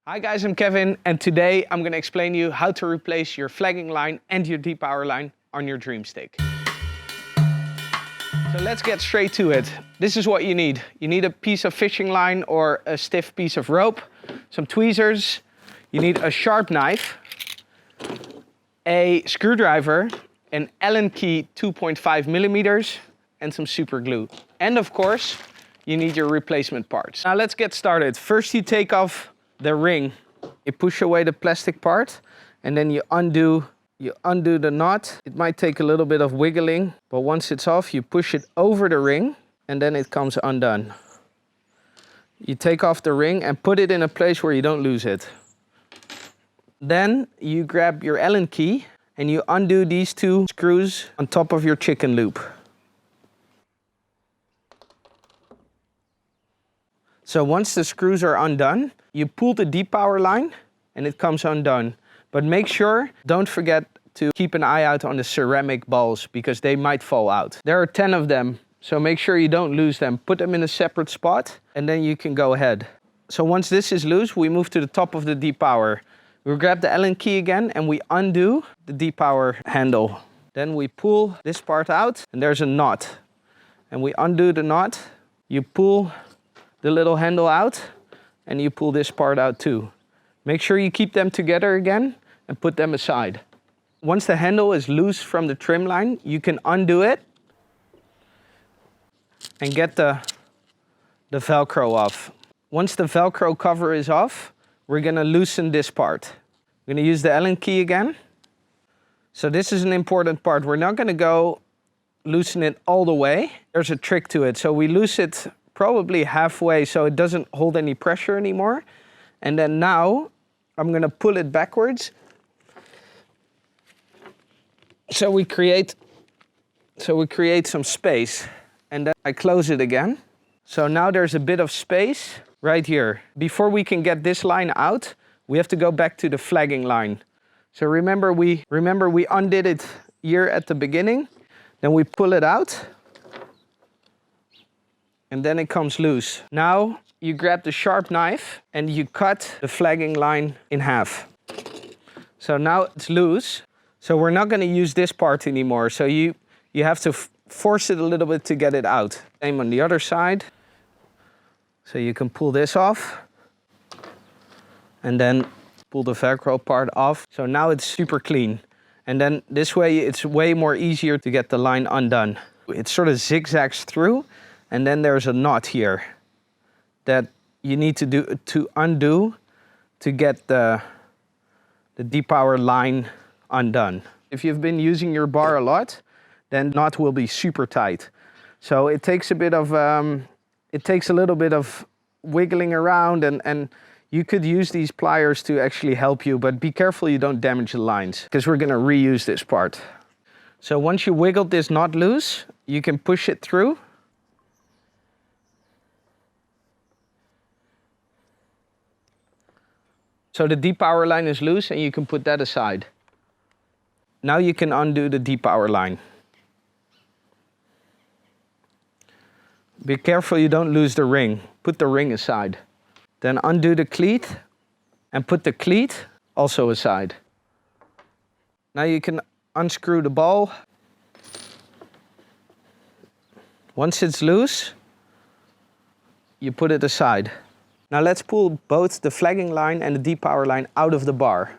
Hi guys, I'm Kevin, and today I'm going to explain to you how to replace your flagging line and your depower line on your DreamStick. So let's get straight to it. This is what you need. You need a piece of fishing line or a stiff piece of rope, some tweezers, you need a sharp knife, a screwdriver, an Allen key 2.5 millimeters, and some super glue. And of course, you need your replacement parts. Now let's get started. First you take off the ring. You push away the plastic part and then you undo the knot. It might take a little bit of wiggling, but once it's off, you push it over the ring and then it comes undone. You take off the ring and put it in a place where you don't lose it. Then you grab your Allen key and you undo these two screws on top of your chicken loop. So once the screws are undone, you pull the depower line and it comes undone. But make sure, don't forget to keep an eye out on the ceramic balls because they might fall out. There are 10 of them, so make sure you don't lose them. Put them in a separate spot and then you can go ahead. So once this is loose, we move to the top of the depower. We grab the Allen key again and we undo the depower handle. Then we pull this part out and there's a knot. And we undo the knot, you pull the little handle out and you pull this part out too. Make sure you keep them together again and put them aside. Once the handle is loose from the trim line, you can undo it and get the Velcro off. Once the Velcro cover is off, we're gonna loosen this part. We're gonna use the Allen key again. So this is an important part. We're not gonna go loosen it all the way. There's a trick to it. So we loosen it probably halfway so it doesn't hold any pressure anymore. And then now I'm gonna pull it backwards. So we create some space and then I close it again. So now there's a bit of space right here. Before we can get this line out, we have to go back to the flagging line. So remember we undid it here at the beginning, then we pull it out and then it comes loose. Now you grab the sharp knife and you cut the flagging line in half. So now it's loose. So we're not going to use this part anymore. So you have to force it a little bit to get it out. Same on the other side. So you can pull this off and then pull the Velcro part off. So now it's super clean. And then this way it's way more easier to get the line undone. It sort of zigzags through and then there's a knot here that you need to undo to get the depower line undone. If you've been using your bar a lot, then the knot will be super tight. So it takes a little bit of wiggling around and you could use these pliers to actually help you, but be careful you don't damage the lines because we're gonna reuse this part. So once you wiggled this knot loose, you can push it through. So the depower line is loose and you can put that aside. Now you can undo the depower line. Be careful you don't lose the ring. Put the ring aside. Then undo the cleat and put the cleat also aside. Now you can unscrew the ball. Once it's loose, you put it aside. Now let's pull both the flagging line and the depower line out of the bar.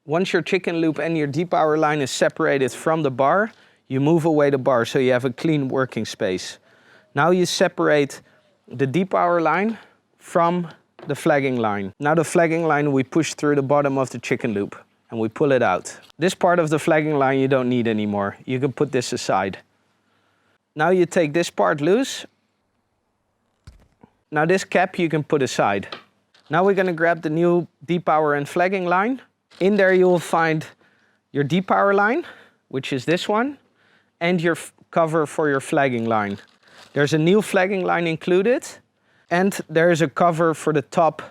Once your chicken loop and your depower line is separated from the bar, you move away the bar so you have a clean working space. Now you separate the depower line from the flagging line. Now the flagging line we push through the bottom of the chicken loop and we pull it out. This part of the flagging line you don't need anymore. You can put this aside. Now you take this part loose. Now this cap you can put aside. Now we're gonna grab the new depower and flagging line. In there you will find your depower line, which is this one, and your cover for your flagging line. There's a new flagging line included, and there is a cover for the top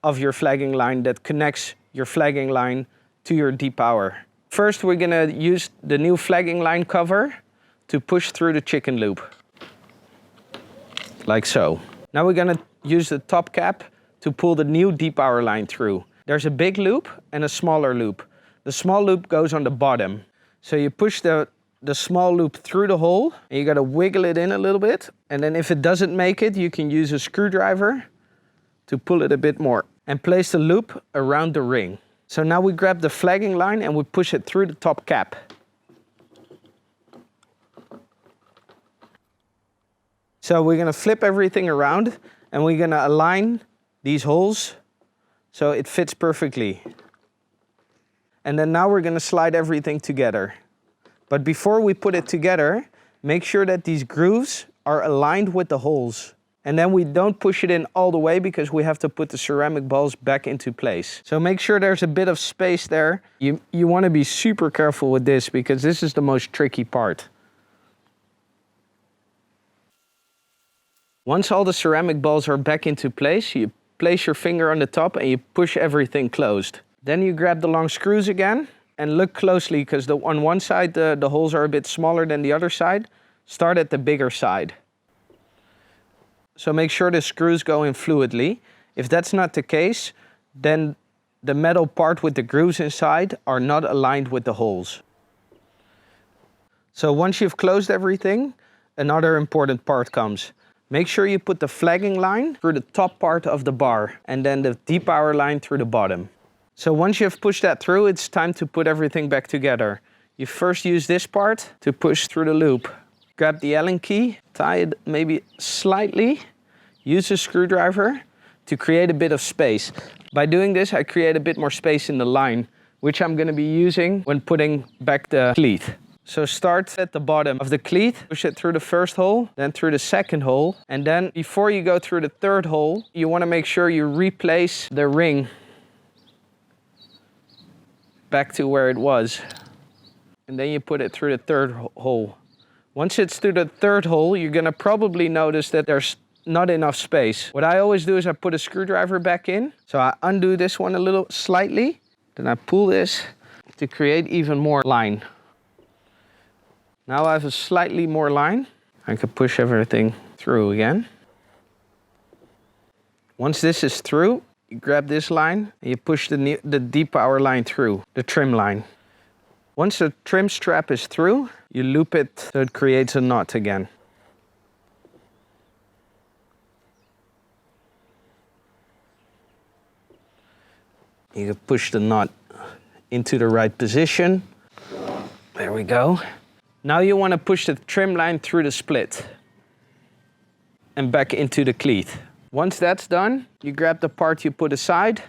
of your flagging line that connects your flagging line to your depower. First we're gonna use the new flagging line cover to push through the chicken loop, like so. Now we're gonna use the top cap to pull the new depower line through. There's a big loop and a smaller loop. The small loop goes on the bottom. So you push the small loop through the hole, and you gotta wiggle it in a little bit. And then if it doesn't make it, you can use a screwdriver to pull it a bit more and place the loop around the ring. So now we grab the flagging line and we push it through the top cap. So we're gonna flip everything around and we're gonna align these holes so it fits perfectly. And then now we're gonna slide everything together. But before we put it together, make sure that these grooves are aligned with the holes. And then we don't push it in all the way because we have to put the ceramic balls back into place. So make sure there's a bit of space there. You wanna be super careful with this because this is the most tricky part. Once all the ceramic balls are back into place, you place your finger on the top and you push everything closed. Then you grab the long screws again and look closely because on one side the holes are a bit smaller than the other side. Start at the bigger side. So make sure the screws go in fluidly. If that's not the case, then the metal part with the grooves inside are not aligned with the holes. So once you've closed everything, another important part comes. Make sure you put the flagging line through the top part of the bar and then the depower line through the bottom. So once you've pushed that through, it's time to put everything back together. You first use this part to push through the loop. Grab the Allen key, tie it maybe slightly, use a screwdriver to create a bit of space. By doing this, I create a bit more space in the line, which I'm gonna be using when putting back the cleat. So start at the bottom of the cleat, push it through the first hole, then through the second hole, and then before you go through the third hole, you wanna make sure you replace the ring back to where it was. And then you put it through the third hole. Once it's through the third hole, you're gonna probably notice that there's not enough space. What I always do is I put a screwdriver back in. So I undo this one a little slightly, then I pull this to create even more line. Now I have a slightly more line. I can push everything through again. Once this is through, you grab this line and you push the depower line through, the trim line. Once the trim strap is through, you loop it so it creates a knot again. You can push the knot into the right position. There we go. Now you want to push the trim line through the split and back into the cleat. Once that's done, you grab the part you put aside,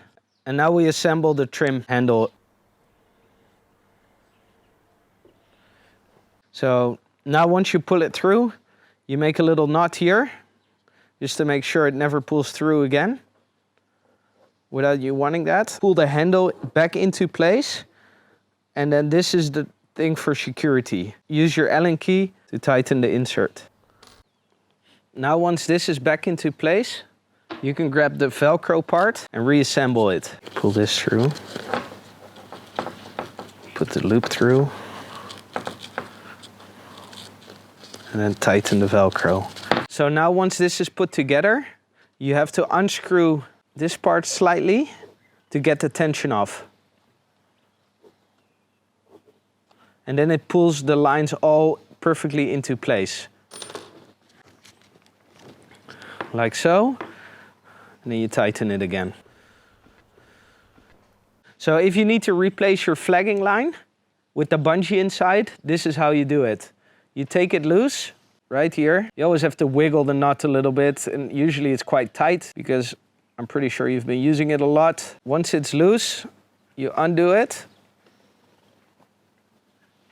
and now we assemble the trim handle. So now once you pull it through, you make a little knot here, just to make sure it never pulls through again without you wanting that. Pull the handle back into place, and then this is the thing for security. Use your Allen key to tighten the insert. Now once this is back into place, you can grab the Velcro part and reassemble it. Pull this through, put the loop through, and then tighten the Velcro. So now once this is put together, you have to unscrew this part slightly to get the tension off. And then it pulls the lines all perfectly into place. Like so. And then you tighten it again. So if you need to replace your flagging line with the bungee inside, this is how you do it. You take it loose, right here. You always have to wiggle the knot a little bit, and usually it's quite tight because I'm pretty sure you've been using it a lot. Once it's loose, you undo it.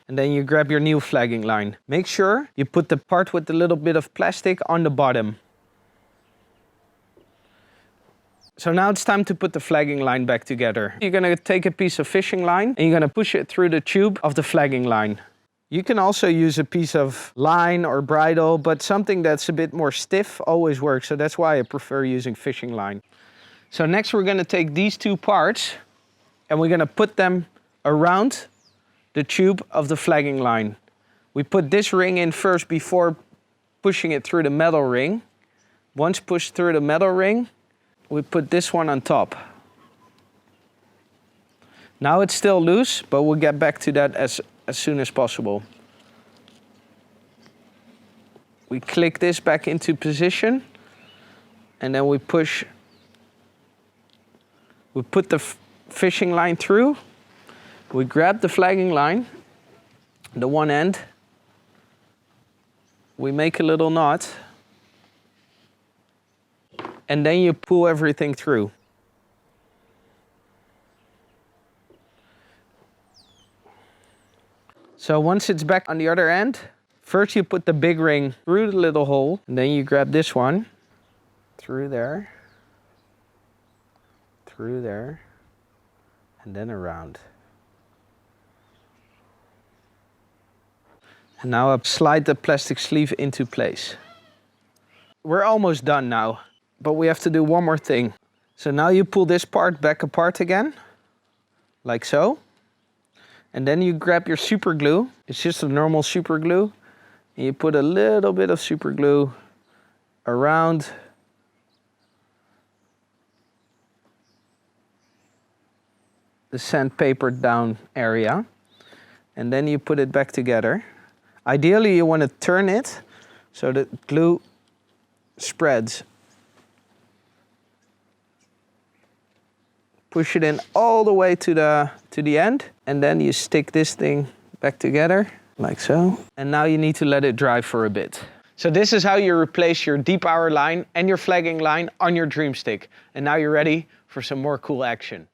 And then you grab your new flagging line. Make sure you put the part with the little bit of plastic on the bottom. So now it's time to put the flagging line back together. You're gonna take a piece of fishing line and you're gonna push it through the tube of the flagging line. You can also use a piece of line or bridle, but something that's a bit more stiff always works. So that's why I prefer using fishing line. So next we're gonna take these two parts and we're gonna put them around the tube of the flagging line. We put this ring in first before pushing it through the metal ring. Once pushed through the metal ring, we put this one on top. Now it's still loose, but we'll get back to that as soon as possible. We click this back into position, and then we push. We put the fishing line through. We grab the flagging line, the one end. We make a little knot. And then you pull everything through. So once it's back on the other end, first you put the big ring through the little hole, and then you grab this one, through there, and then around. And now I slide the plastic sleeve into place. We're almost done now, but we have to do one more thing. So now you pull this part back apart again, like so. And then you grab your super glue. It's just a normal super glue. And you put a little bit of super glue around the sandpapered down area. And then you put it back together. Ideally, you want to turn it so that glue spreads. Push it in all the way to the end, and then you stick this thing back together, like so. And now you need to let it dry for a bit. So this is how you replace your depower line and your flagging line on your DreamStick. And now you're ready for some more cool action.